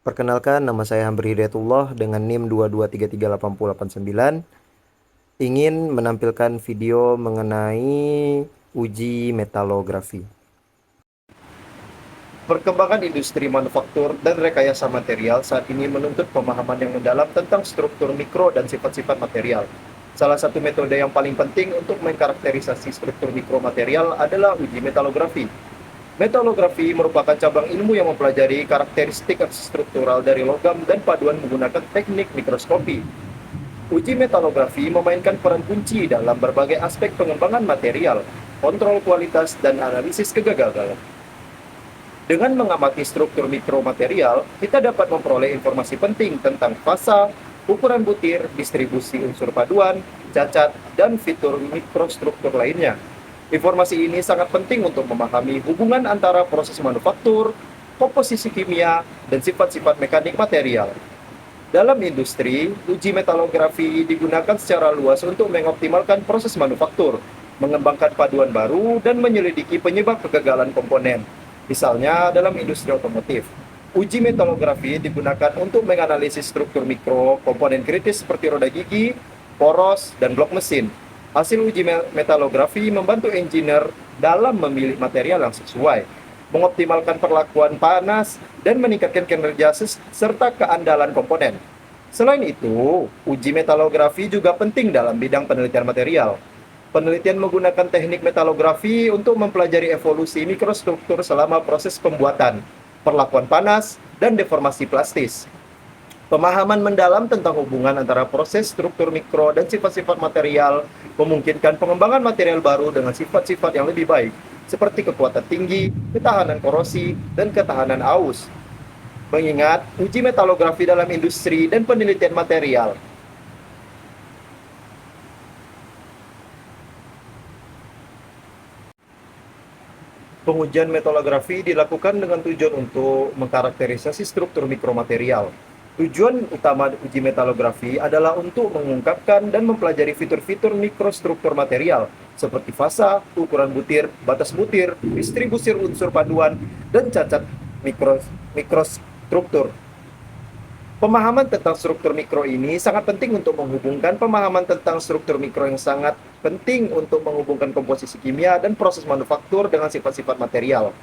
Perkenalkan, nama saya Hambri Hidayatullah dengan NIM 2233889. Ingin menampilkan video mengenai uji metalografi. Perkembangan industri manufaktur dan rekayasa material saat ini menuntut pemahaman yang mendalam tentang struktur mikro dan sifat-sifat material. Salah satu metode yang paling penting untuk mengkarakterisasi struktur mikro material adalah uji metalografi. Metalografi merupakan cabang ilmu yang mempelajari karakteristik struktural dari logam dan paduan menggunakan teknik mikroskopi. Uji metalografi memainkan peran kunci dalam berbagai aspek pengembangan material, kontrol kualitas, dan analisis kegagalan. Dengan mengamati struktur mikromaterial, kita dapat memperoleh informasi penting tentang fasa, ukuran butir, distribusi unsur paduan, cacat, dan fitur mikrostruktur lainnya. Informasi ini sangat penting untuk memahami hubungan antara proses manufaktur, komposisi kimia, dan sifat-sifat mekanik material. Dalam industri, uji metalografi digunakan secara luas untuk mengoptimalkan proses manufaktur, mengembangkan paduan baru, dan menyelidiki penyebab kegagalan komponen. Misalnya dalam industri otomotif, uji metalografi digunakan untuk menganalisis struktur mikro komponen kritis seperti roda gigi, poros, dan blok mesin. Hasil uji metalografi membantu engineer dalam memilih material yang sesuai, mengoptimalkan perlakuan panas, dan meningkatkan kinerja serta keandalan komponen. Selain itu, uji metalografi juga penting dalam bidang penelitian material. Penelitian menggunakan teknik metalografi untuk mempelajari evolusi mikrostruktur selama proses pembuatan, perlakuan panas, dan deformasi plastis. Pemahaman mendalam tentang hubungan antara proses struktur mikro dan sifat-sifat material memungkinkan pengembangan material baru dengan sifat-sifat yang lebih baik, seperti kekuatan tinggi, ketahanan korosi, dan ketahanan aus. Mengingat uji metalografi dalam industri dan penelitian material pengujian metalografi dilakukan dengan tujuan untuk mengkarakterisasi struktur mikromaterial. Tujuan utama uji metalografi adalah untuk mengungkapkan dan mempelajari fitur-fitur mikrostruktur material, seperti fasa, ukuran butir, batas butir, distribusi unsur paduan, dan cacat mikrostruktur. Pemahaman tentang struktur mikro ini sangat penting untuk menghubungkan pemahaman tentang struktur mikro yang sangat penting untuk menghubungkan komposisi kimia dan proses manufaktur dengan sifat-sifat material.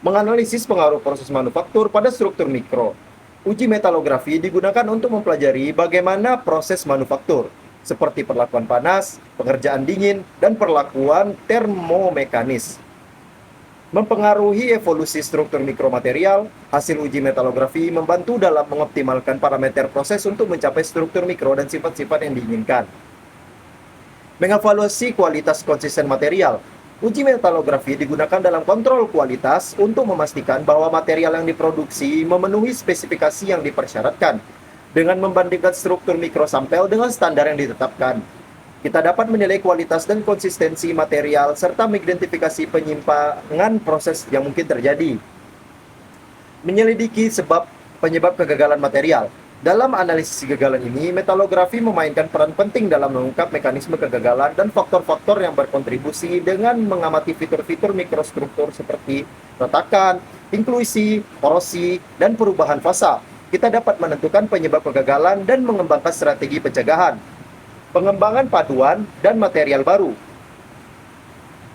Menganalisis pengaruh proses manufaktur pada struktur mikro. Uji metalografi digunakan untuk mempelajari bagaimana proses manufaktur, seperti perlakuan panas, pengerjaan dingin, dan perlakuan termomekanis mempengaruhi evolusi struktur mikromaterial. Hasil uji metalografi membantu dalam mengoptimalkan parameter proses untuk mencapai struktur mikro dan sifat-sifat yang diinginkan. Mengevaluasi kualitas konsisten material. Uji metalografi digunakan dalam kontrol kualitas untuk memastikan bahwa material yang diproduksi memenuhi spesifikasi yang dipersyaratkan, dengan membandingkan struktur mikrosampel dengan standar yang ditetapkan. Kita dapat menilai kualitas dan konsistensi material serta mengidentifikasi penyimpangan proses yang mungkin terjadi. Menyelidiki penyebab kegagalan material. Dalam analisis kegagalan ini, metalografi memainkan peran penting dalam mengungkap mekanisme kegagalan dan faktor-faktor yang berkontribusi dengan mengamati fitur-fitur mikrostruktur seperti retakan, inklusi, korosi, dan perubahan fasa. Kita dapat menentukan penyebab kegagalan dan mengembangkan strategi pencegahan. Pengembangan paduan dan material baru.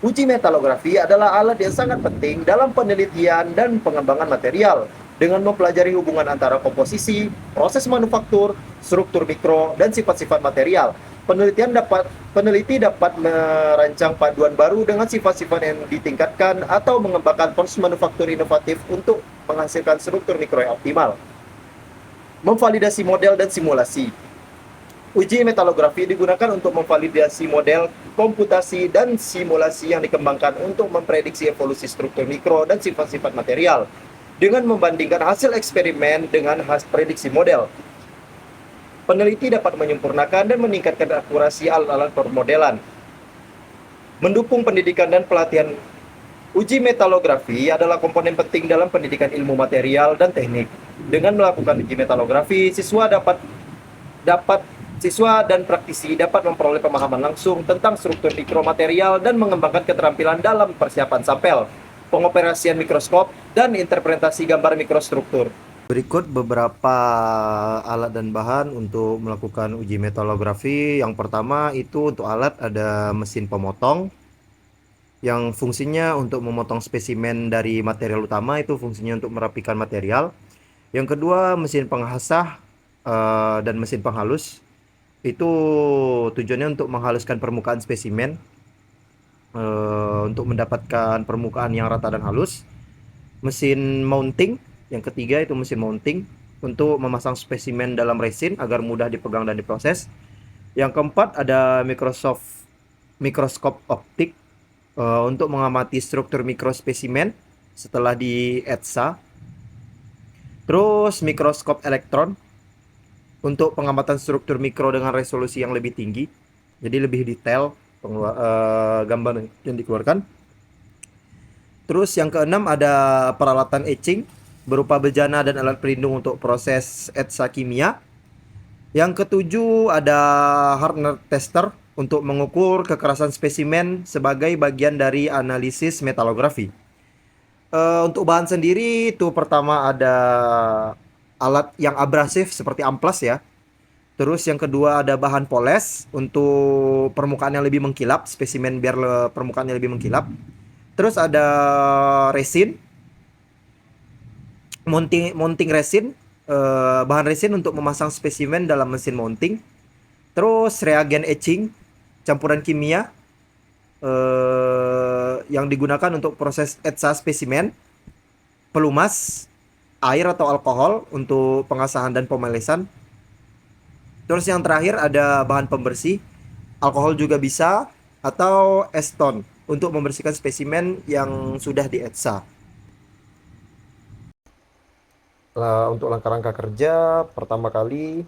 Uji metalografi adalah alat yang sangat penting dalam penelitian dan pengembangan material, dengan mempelajari hubungan antara komposisi, proses manufaktur, struktur mikro, dan sifat-sifat material. Peneliti dapat merancang paduan baru dengan sifat-sifat yang ditingkatkan atau mengembangkan proses manufaktur inovatif untuk menghasilkan struktur mikro yang optimal. Memvalidasi model dan simulasi. Uji metalografi digunakan untuk memvalidasi model, komputasi, dan simulasi yang dikembangkan untuk memprediksi evolusi struktur mikro dan sifat-sifat material, dengan membandingkan hasil eksperimen dengan hasil prediksi model. Peneliti dapat menyempurnakan dan meningkatkan akurasi alat-alat permodelan. Mendukung pendidikan dan pelatihan. Uji metalografi adalah komponen penting dalam pendidikan ilmu material dan teknik. Dengan melakukan uji metalografi, siswa dan praktisi dapat memperoleh pemahaman langsung tentang struktur mikromaterial dan mengembangkan keterampilan dalam persiapan sampel, pengoperasian mikroskop, dan interpretasi gambar mikrostruktur. Berikut beberapa alat dan bahan untuk melakukan uji metalografi. Yang pertama itu untuk alat ada mesin pemotong yang fungsinya untuk memotong spesimen dari material utama, itu fungsinya untuk merapikan material. Yang kedua mesin penghasah dan mesin penghalus, itu tujuannya untuk menghaluskan permukaan spesimen untuk mendapatkan permukaan yang rata dan halus. Mesin mounting, yang ketiga itu mesin mounting untuk memasang spesimen dalam resin agar mudah dipegang dan diproses. Yang keempat ada mikroskop optik untuk mengamati struktur mikrospesimen setelah di ETSA. Terus mikroskop elektron untuk pengamatan struktur mikro dengan resolusi yang lebih tinggi, jadi lebih detail gambar yang dikeluarkan. Terus yang keenam ada peralatan etching berupa bejana dan alat pelindung untuk proses etsa kimia. Yang ketujuh ada hardness tester untuk mengukur kekerasan spesimen sebagai bagian dari analisis metalografi. Untuk bahan sendiri itu pertama ada alat yang abrasif seperti amplas ya. Terus yang kedua ada bahan poles untuk permukaan yang lebih mengkilap, spesimen biar permukaannya lebih mengkilap. Terus ada resin, mounting resin, bahan resin untuk memasang spesimen dalam mesin mounting. Terus reagen etching, campuran kimia yang digunakan untuk proses etsa spesimen. Pelumas, air atau alkohol untuk pengasahan dan pemelesan. Terus yang terakhir ada bahan pembersih, alkohol juga bisa, atau eston untuk membersihkan spesimen yang sudah dietsa. Untuk langkah-langkah kerja, pertama kali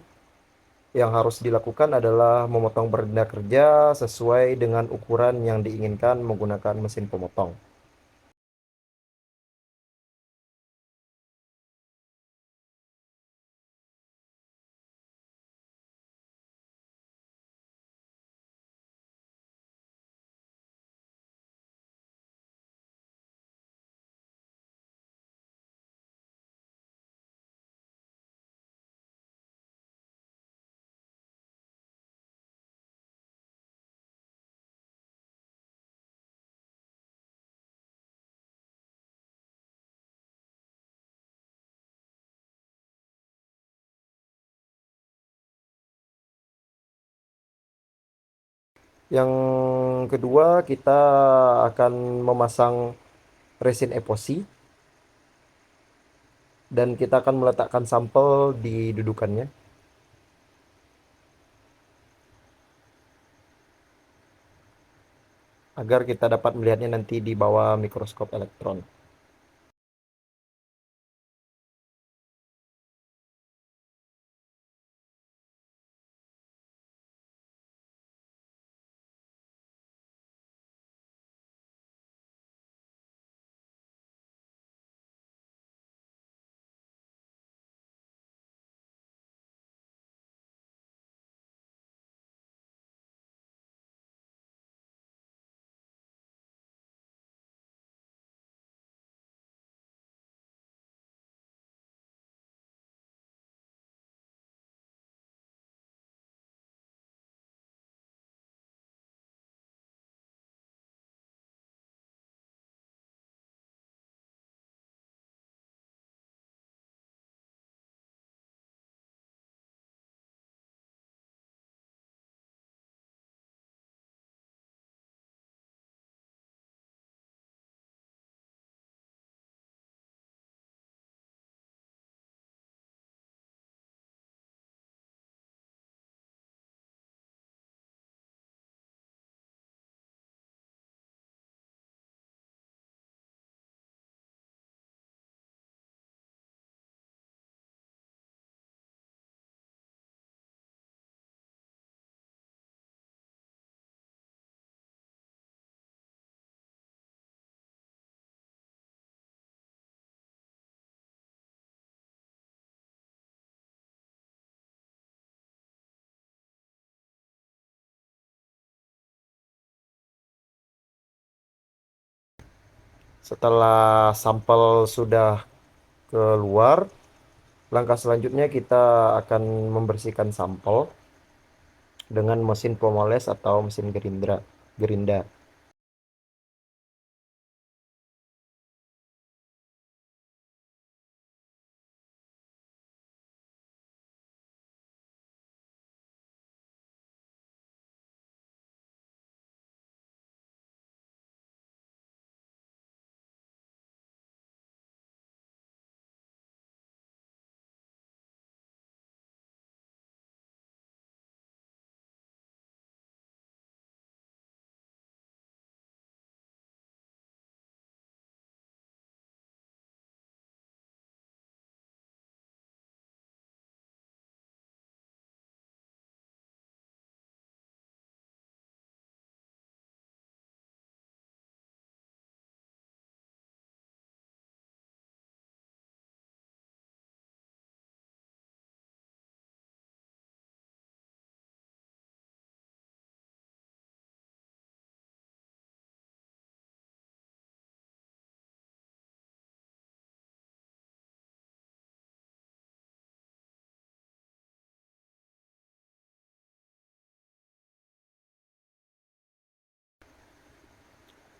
yang harus dilakukan adalah memotong benda kerja sesuai dengan ukuran yang diinginkan menggunakan mesin pemotong. Yang kedua, kita akan memasang resin epoxy dan kita akan meletakkan sampel di dudukannya agar kita dapat melihatnya nanti di bawah mikroskop elektron. Setelah sampel sudah keluar, Langkah selanjutnya kita akan membersihkan sampel dengan mesin pemoles atau mesin gerinda.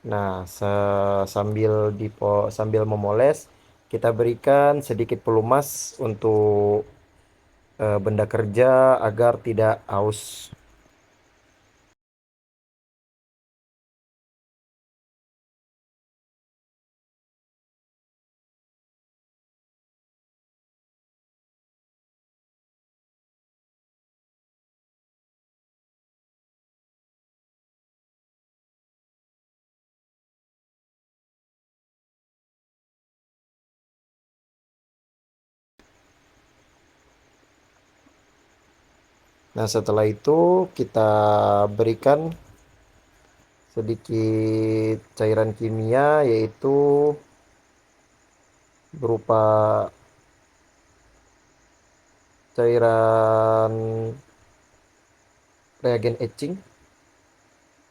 Nah, sambil memoles, kita berikan sedikit pelumas untuk benda kerja agar tidak aus. Nah, setelah itu kita berikan sedikit cairan kimia, yaitu berupa cairan reagen etching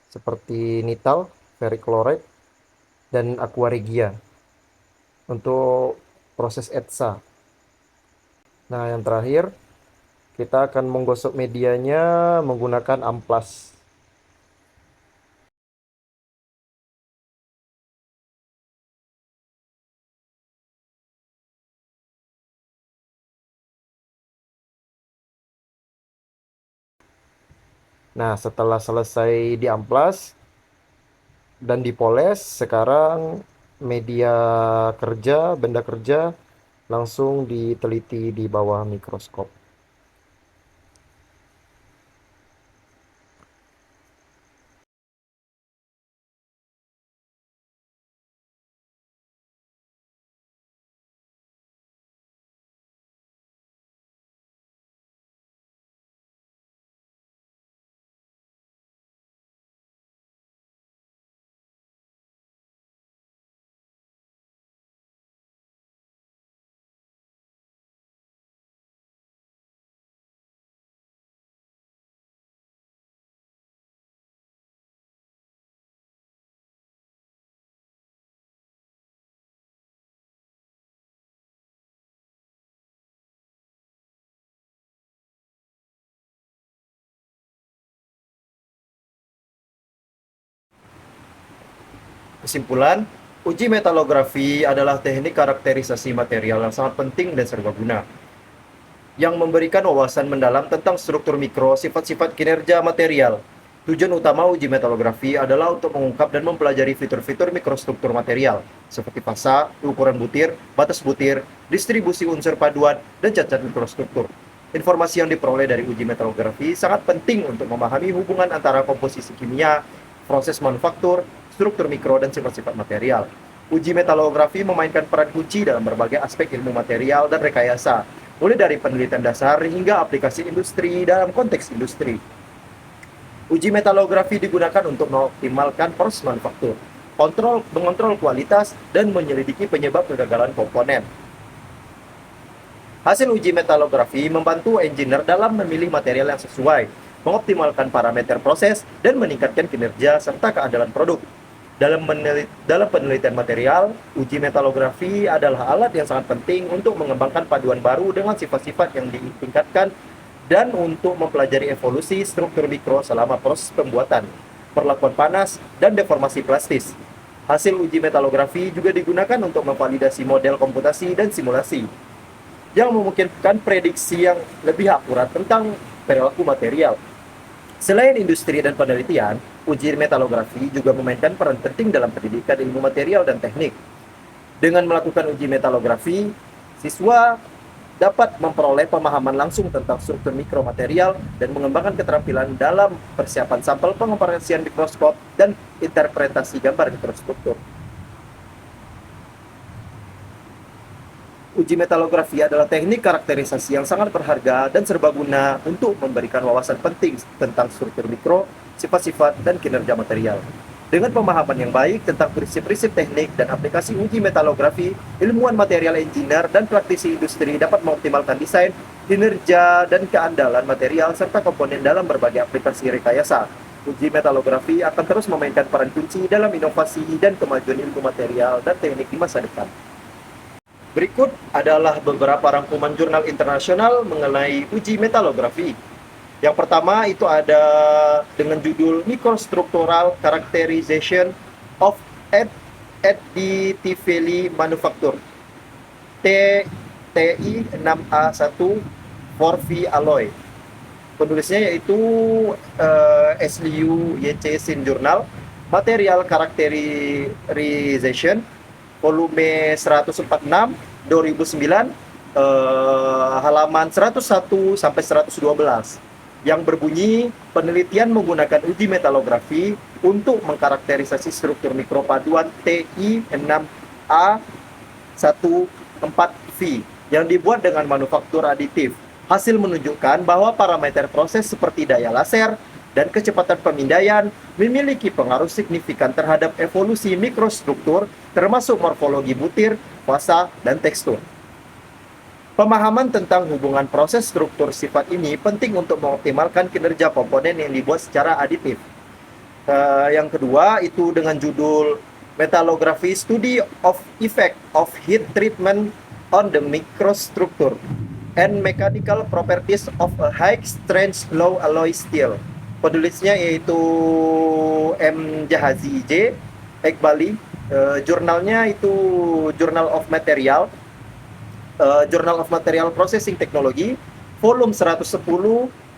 seperti nital, ferric chloride, dan aqua regia untuk proses etsa. Nah, yang terakhir kita akan menggosok medianya menggunakan amplas. Nah, setelah selesai diamplas dan dipoles, sekarang media kerja, benda kerja langsung diteliti di bawah mikroskop. Kesimpulan, uji metalografi adalah teknik karakterisasi material yang sangat penting dan serbaguna, yang memberikan wawasan mendalam tentang struktur mikro, sifat-sifat kinerja material. Tujuan utama uji metalografi adalah untuk mengungkap dan mempelajari fitur-fitur mikrostruktur material, seperti fasa, ukuran butir, batas butir, distribusi unsur paduan, dan cacat mikrostruktur. Informasi yang diperoleh dari uji metalografi sangat penting untuk memahami hubungan antara komposisi kimia, proses manufaktur, struktur mikro, dan sifat-sifat material. Uji metalografi memainkan peran kunci dalam berbagai aspek ilmu material dan rekayasa, mulai dari penelitian dasar hingga aplikasi industri dalam konteks industri. Uji metalografi digunakan untuk mengoptimalkan proses manufaktur, mengontrol kualitas, dan menyelidiki penyebab kegagalan komponen. Hasil uji metalografi membantu engineer dalam memilih material yang sesuai, mengoptimalkan parameter proses, dan meningkatkan kinerja serta keandalan produk. Dalam penelitian material, uji metalografi adalah alat yang sangat penting untuk mengembangkan paduan baru dengan sifat-sifat yang ditingkatkan dan untuk mempelajari evolusi struktur mikro selama proses pembuatan, perlakuan panas, dan deformasi plastis. Hasil uji metalografi juga digunakan untuk memvalidasi model komputasi dan simulasi, yang memungkinkan prediksi yang lebih akurat tentang perilaku material. Selain industri dan penelitian, uji metalografi juga memainkan peran penting dalam pendidikan ilmu material dan teknik. Dengan melakukan uji metalografi, siswa dapat memperoleh pemahaman langsung tentang struktur mikromaterial dan mengembangkan keterampilan dalam persiapan sampel, pengoperasian mikroskop, dan interpretasi gambar mikrostruktur. Uji metalografi adalah teknik karakterisasi yang sangat berharga dan serbaguna untuk memberikan wawasan penting tentang struktur mikro, sifat-sifat, dan kinerja material. Dengan pemahaman yang baik tentang prinsip-prinsip teknik dan aplikasi uji metalografi, ilmuwan material engineer dan praktisi industri dapat mengoptimalkan desain, kinerja, dan keandalan material serta komponen dalam berbagai aplikasi rekayasa. Uji metalografi akan terus memainkan peran kunci dalam inovasi dan kemajuan ilmu material dan teknik di masa depan. Berikut adalah beberapa rangkuman jurnal internasional mengenai uji metalografi. Yang pertama itu ada dengan judul Microstructural Characterization of Additively Manufactured TI 6A1 4V Alloy. Penulisnya yaitu SLU YC Sin Journal Material Characterization volume 146 2009 halaman 101 sampai 112 yang berbunyi penelitian menggunakan uji metalografi untuk mengkarakterisasi struktur mikropaduan TI 6A14V yang dibuat dengan manufaktur aditif. Hasil menunjukkan bahwa parameter proses seperti daya laser dan kecepatan pemindaian memiliki pengaruh signifikan terhadap evolusi mikrostruktur termasuk morfologi butir, fasa, dan tekstur. Pemahaman tentang hubungan proses struktur sifat ini penting untuk mengoptimalkan kinerja komponen yang dibuat secara aditif. Yang kedua itu dengan judul Metallography Study of Effect of Heat Treatment on the Microstructure and Mechanical Properties of a High Strength Low Alloy Steel. Penulisnya yaitu M. Jahazi J. Iqbali. Jurnalnya itu Journal of Material Processing Technology, volume 110,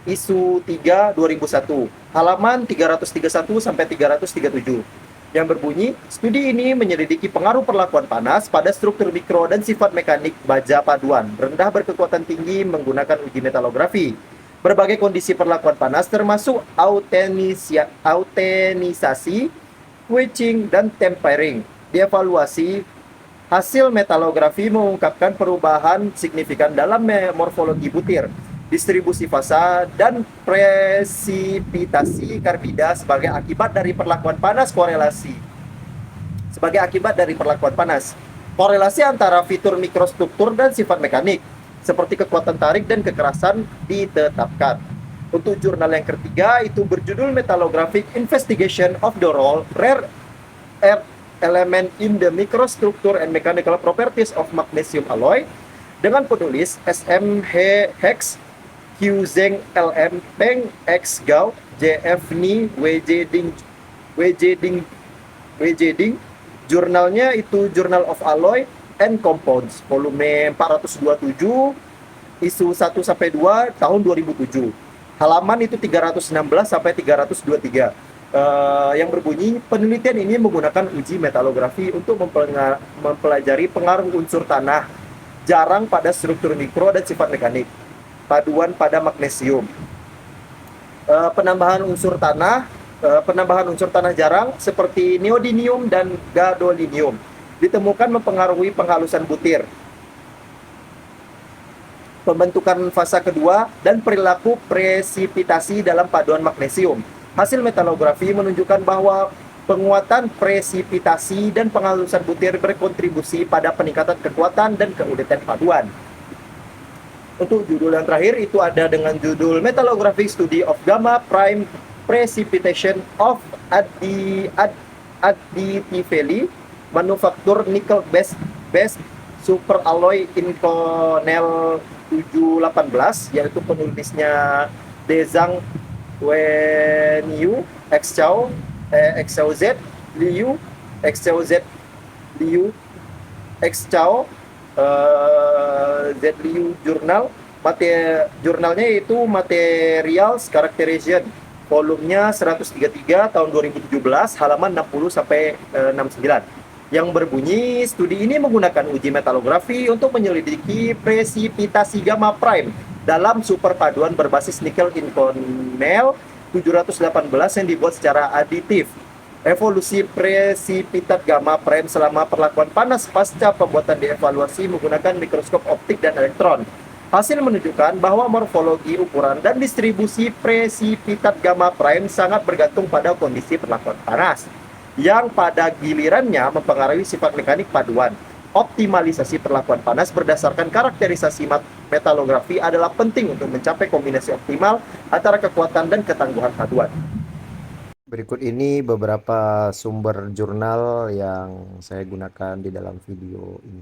isu 3 2001, halaman 331 sampai 337. Yang berbunyi, studi ini menyelidiki pengaruh perlakuan panas pada struktur mikro dan sifat mekanik baja paduan rendah berkekuatan tinggi menggunakan uji metalografi. Berbagai kondisi perlakuan panas termasuk autenisasi, quenching, dan tempering dievaluasi. Hasil metalografi mengungkapkan perubahan signifikan dalam morfologi butir, distribusi fasa, dan presipitasi karbida sebagai akibat dari perlakuan panas korelasi antara fitur mikrostruktur dan sifat mekanik seperti kekuatan tarik dan kekerasan ditetapkan. Untuk jurnal yang ketiga itu berjudul Metallographic Investigation of the Role Rare Earth Element in the Microstructure and Mechanical Properties of Magnesium Alloy dengan penulis SM Hex, Q Zeng LM Peng X Gao, JF Ni WJ Ding. Jurnalnya itu Journal of Alloy and Compounds, volume 427, isu 1 sampai 2 tahun 2007. Halaman itu 316 sampai 323. Yang berbunyi penelitian ini menggunakan uji metalografi untuk mempelajari pengaruh unsur tanah jarang pada struktur mikro dan sifat mekanik paduan pada magnesium. Penambahan unsur tanah jarang seperti neodymium dan gadolinium ditemukan mempengaruhi penghalusan butir, pembentukan fasa kedua, dan perilaku presipitasi dalam paduan magnesium. Hasil metalografi menunjukkan bahwa penguatan presipitasi dan penghalusan butir berkontribusi pada peningkatan kekuatan dan keuletan paduan. Untuk judul yang terakhir itu ada dengan judul Metallographic Study of Gamma Prime Precipitation of Additively manufaktur nickel based super alloy Inconel 718, yaitu penulisnya Dezang Wenyu Xchao XLZ Liu XLZ Liu Xchao Z Liu Journal. Jurnalnya itu Materials Characterization, volumenya 133 tahun 2017, halaman 60 sampai 69, yang berbunyi studi ini menggunakan uji metalografi untuk menyelidiki presipitasi gamma prime dalam super paduan berbasis nikel Inconel 718 yang dibuat secara aditif. Evolusi presipitat gamma prime selama perlakuan panas pasca pembuatan dievaluasi menggunakan mikroskop optik dan elektron. Hasil menunjukkan bahwa morfologi, ukuran, dan distribusi presipitat gamma prime sangat bergantung pada kondisi perlakuan panas, yang pada gilirannya mempengaruhi sifat mekanik paduan. Optimalisasi perlakuan panas berdasarkan karakterisasi metalografi adalah penting untuk mencapai kombinasi optimal antara kekuatan dan ketangguhan paduan. Berikut ini beberapa sumber jurnal yang saya gunakan di dalam video ini.